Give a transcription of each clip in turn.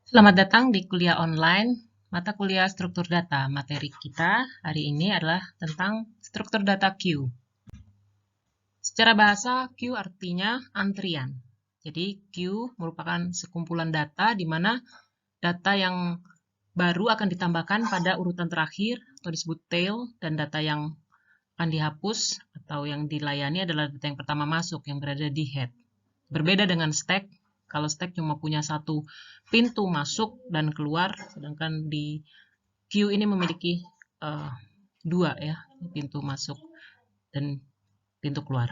Selamat datang di kuliah online mata kuliah struktur data. Materi kita hari ini adalah tentang struktur data queue. Secara bahasa, queue artinya antrian. Jadi queue merupakan sekumpulan data di mana data yang baru akan ditambahkan pada urutan terakhir atau disebut tail, dan data yang akan dihapus atau yang dilayani adalah data yang pertama masuk yang berada di head. Berbeda dengan stack, kalau stack cuma punya satu pintu masuk dan keluar, sedangkan di queue ini memiliki dua ya, pintu masuk dan pintu keluar.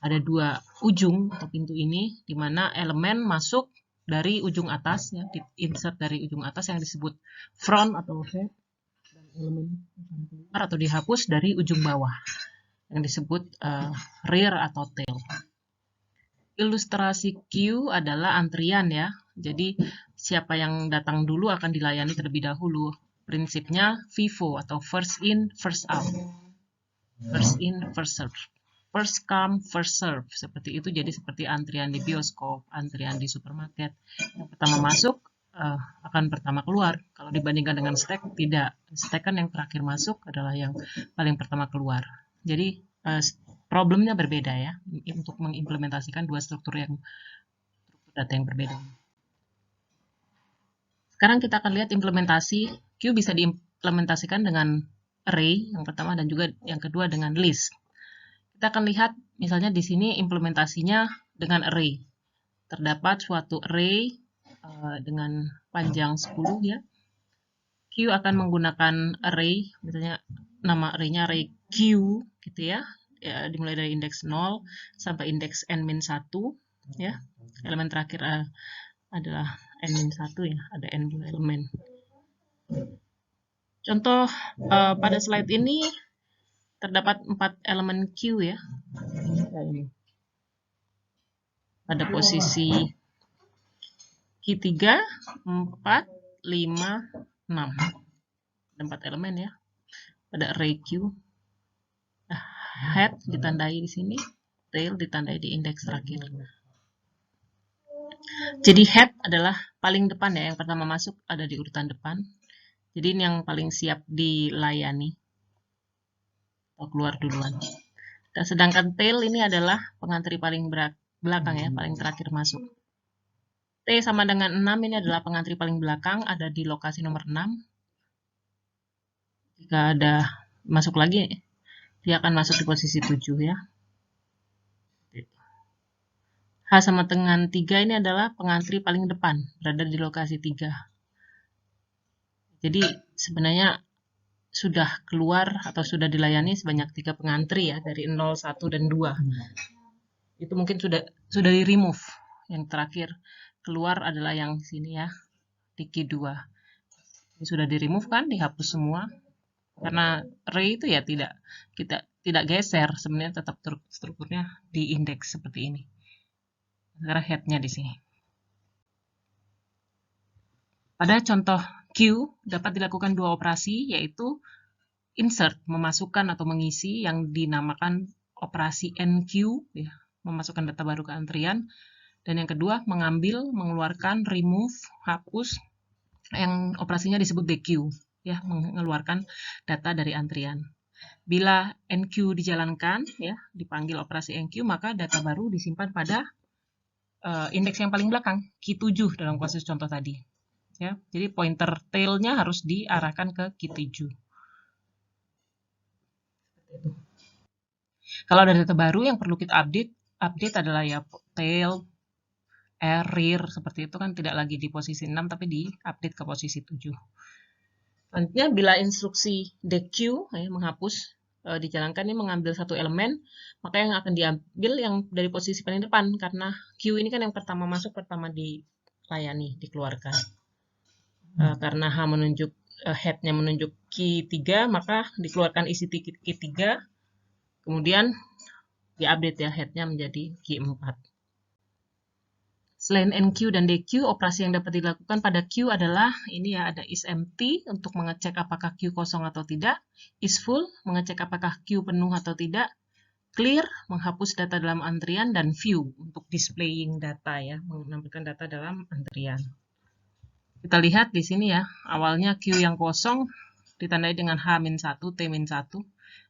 Ada dua ujung atau pintu ini, di mana elemen masuk dari ujung atas, ya, insert dari ujung atas yang disebut front atau head, dan elemen keluar atau dihapus dari ujung bawah yang disebut rear atau tail. Ilustrasi queue adalah antrian ya. Jadi siapa yang datang dulu akan dilayani terlebih dahulu. Prinsipnya FIFO atau first in, first out. First in, first serve. First come, first serve. Seperti itu, jadi seperti antrian di bioskop, antrian di supermarket. Yang pertama masuk akan pertama keluar. Kalau dibandingkan dengan stack, tidak. Stack kan yang terakhir masuk adalah yang paling pertama keluar. Jadi problemnya berbeda ya, untuk mengimplementasikan dua struktur data yang berbeda. Sekarang kita akan lihat implementasi queue bisa diimplementasikan dengan array yang pertama dan juga yang kedua dengan list. Kita akan lihat misalnya di sini implementasinya dengan array. Terdapat suatu array dengan panjang 10 ya. Queue akan menggunakan array, misalnya nama array-nya array Q gitu ya. Dimulai dari indeks 0 sampai indeks n-1 ya. Elemen terakhir adalah n-1 ya, ada n elemen. Contoh pada slide ini terdapat 4 elemen Q ya. Pada posisi Q3, 4, 5, 6. Ada 4 elemen ya. Pada array Q. Head ditandai di sini, tail ditandai di indeks terakhir. Jadi head adalah paling depan ya, yang pertama masuk ada di urutan depan. Jadi ini yang paling siap dilayani atau keluar duluan. Dan sedangkan tail ini adalah pengantri paling belakang ya, paling terakhir masuk. T sama dengan 6 ini adalah pengantri paling belakang, ada di lokasi nomor 6. Jika ada masuk lagi, dia akan masuk di posisi 7 ya. H sama dengan 3 ini adalah pengantri paling depan, berada di lokasi 3. Jadi sebenarnya sudah keluar atau sudah dilayani sebanyak 3 pengantri ya, dari 0, 1, dan 2. Itu mungkin sudah di remove. Yang terakhir keluar adalah yang sini ya, di Q2. Ini sudah di remove kan, dihapus semua. Karena array itu ya tidak geser, sebenarnya tetap strukturnya di indeks seperti ini. Sekarang headnya di sini. Pada contoh Q dapat dilakukan dua operasi, yaitu insert, memasukkan atau mengisi yang dinamakan operasi NQ, ya, memasukkan data baru ke antrian. Dan yang kedua, mengambil, mengeluarkan, remove, hapus, yang operasinya disebut DQ, ya, mengeluarkan data dari antrian. Bila NQ dijalankan, ya, dipanggil operasi NQ, maka data baru disimpan pada indeks yang paling belakang, Q7 dalam kasus contoh tadi. Ya, jadi pointer tail-nya harus diarahkan ke Q7. Kalau ada data baru yang perlu kita update adalah ya tail, rear, seperti itu kan tidak lagi di posisi 6 tapi di-update ke posisi 7. Selanjutnya bila instruksi deq ya, menghapus dijalankan, ini mengambil satu elemen, maka yang akan diambil yang dari posisi paling depan, karena Q ini kan yang pertama masuk, pertama dilayani, dikeluarkan. Karena H menunjuk head-nya menunjuk Q3, maka dikeluarkan isi Q3, kemudian diupdate ya head-nya menjadi Q4. Selain NQ dan DQ, operasi yang dapat dilakukan pada Q adalah ini ya, ada isEmpty untuk mengecek apakah Q kosong atau tidak, isFull mengecek apakah Q penuh atau tidak, clear menghapus data dalam antrian, dan view untuk displaying data ya, menampilkan data dalam antrian. Kita lihat di sini ya, awalnya Q yang kosong ditandai dengan H-1, T-1,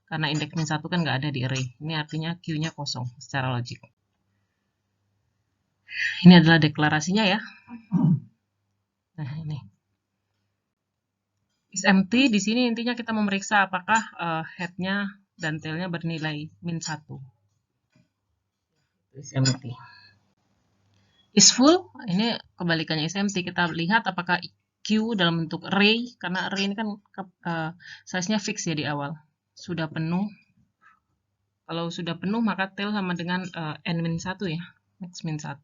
karena indeks min 1 kan nggak ada di array. Ini artinya Q-nya kosong secara logik. Ini adalah deklarasinya ya. Nah, ini. Is empty, di sini intinya kita memeriksa apakah head-nya dan tail-nya bernilai min 1. Is empty. Is full, ini kebalikannya is empty. Kita lihat apakah Q dalam bentuk array, karena array ini kan size-nya fix ya di awal. Sudah penuh. Kalau sudah penuh, maka tail sama dengan n-1 ya. Max min 1.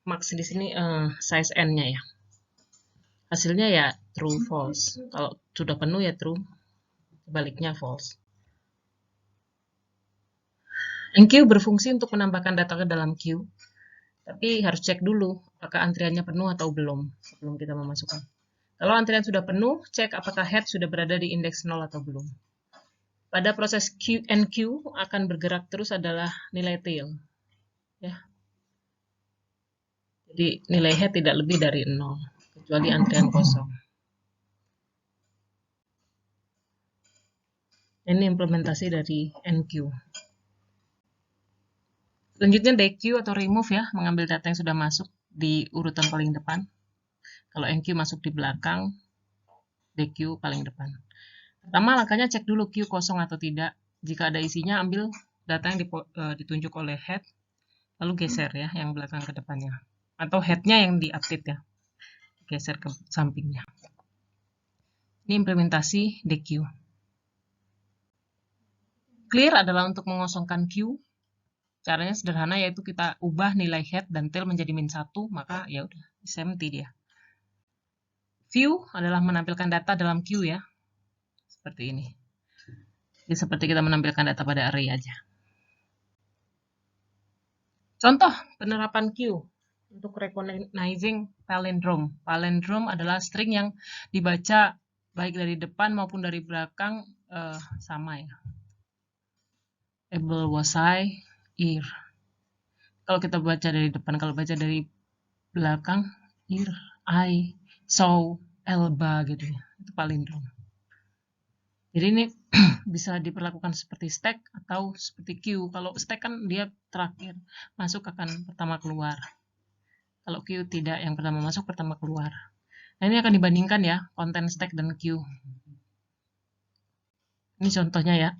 Max di sini size n-nya ya. Hasilnya ya true, false. Kalau sudah penuh ya true, sebaliknya false. Enqueue berfungsi untuk menambahkan data ke dalam queue. Tapi harus cek dulu apakah antriannya penuh atau belum sebelum kita memasukkan. Kalau antrian sudah penuh, cek apakah head sudah berada di indeks 0 atau belum. Pada proses NQ akan bergerak terus adalah nilai tail. Ya. Jadi nilai head tidak lebih dari 0, kecuali antrian kosong. Ini implementasi dari NQ. Selanjutnya DQ atau remove ya, mengambil data yang sudah masuk di urutan paling depan. Kalau NQ masuk di belakang, DQ paling depan. Pertama langkahnya cek dulu Q kosong atau tidak. Jika ada isinya, ambil data yang ditunjuk oleh head, lalu geser ya yang belakang ke depannya. Atau headnya yang di-update ya, geser ke sampingnya. Ini implementasi DQ. Clear adalah untuk mengosongkan Q. Caranya sederhana, yaitu kita ubah nilai head dan tail menjadi min 1, maka ya udah is empty dia. View adalah menampilkan data dalam queue ya. Seperti ini. Jadi seperti kita menampilkan data pada array aja. Contoh penerapan queue untuk recognizing palindrome. Palindrome adalah string yang dibaca baik dari depan maupun dari belakang sama ya. Able, was I, ear. Kalau kita baca dari depan, kalau baca dari belakang, ear, I, saw, elba gitu ya. Itu palindrome. Jadi ini bisa diperlakukan seperti stack atau seperti queue. Kalau stack kan dia terakhir masuk akan pertama keluar. Kalau queue tidak, yang pertama masuk pertama keluar. Nah ini akan dibandingkan ya, konten stack dan queue. Ini contohnya ya.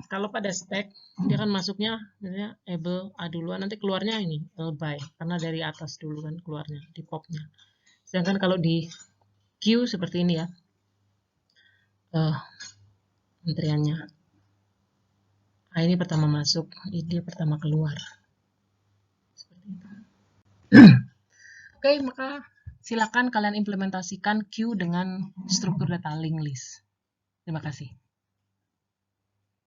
Kalau pada stack, dia kan masuknya misalnya able A duluan, nanti keluarnya ini by, karena dari atas dulu kan keluarnya, di popnya. Sedangkan kalau di queue seperti ini ya, antriannya. A ini pertama masuk, ini pertama keluar. Seperti itu. Oke, maka silakan kalian implementasikan queue dengan struktur data linked list. Terima kasih.